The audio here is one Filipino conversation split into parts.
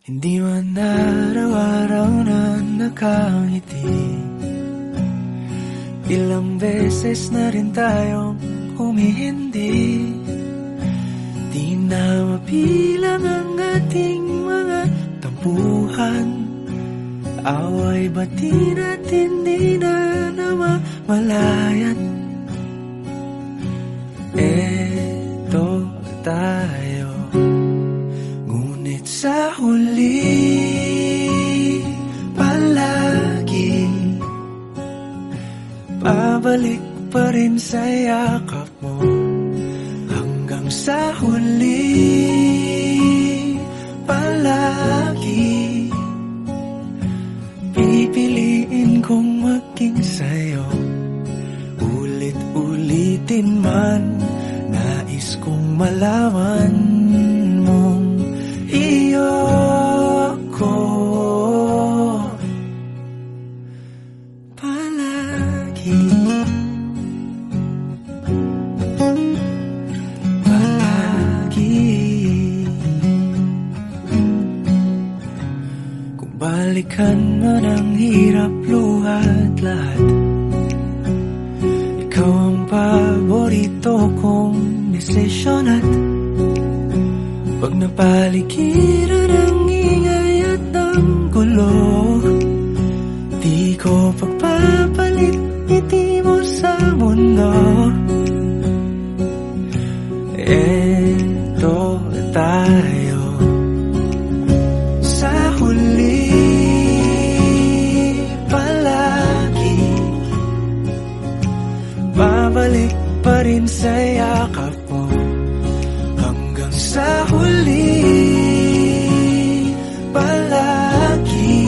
Hindi man araw-araw na nakangiti, ilang beses na rin tayong humihindi. Di na mapilang ang ating mga tampuhan, away bati natin di na namamalayan. Eto tayo, ngunit sa huli palagi pabalik pa rin sa yakap mo. Hanggang sa huli palagi pipiliin kong maging sa'yo. Ulit-ulitin man, nais kong malaman mong iyo ko palagi. Kung balikan man ang hirap, luhat lahat, ikaw ang paborito kong desisyon. At pag napaligiran ang ingay at ng gulo, di ko pagpapalit ngiti mo sa mundo. Eto tayo, sa huli palagi babalik pa rin sa yakap mo. Hanggang sa huli palagi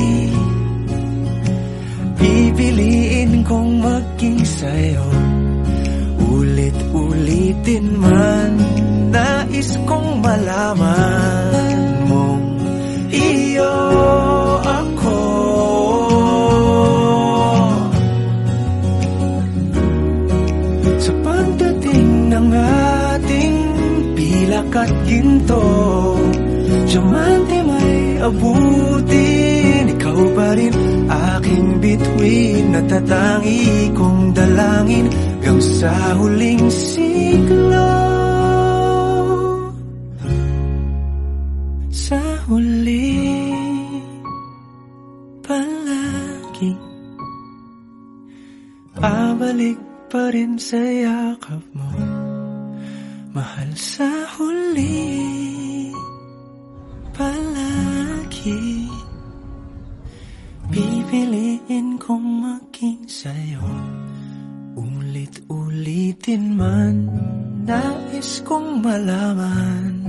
pipiliin kong maging sa'yo. Ulit-ulitin man, nais kong malaman mong iyo ako. Sa pagdating ng ating pilak at ginto, diamante may abutin, ikaw pa rin aking bituin, natatangi kong dalangin hanggang sa huling siglo. Sa huli palagi pabalik pa rin sa yakap mo, mahal. Sa huli palagi pipiliin kong maging sa'yo. Ulit-ulitin man, nais kong malaman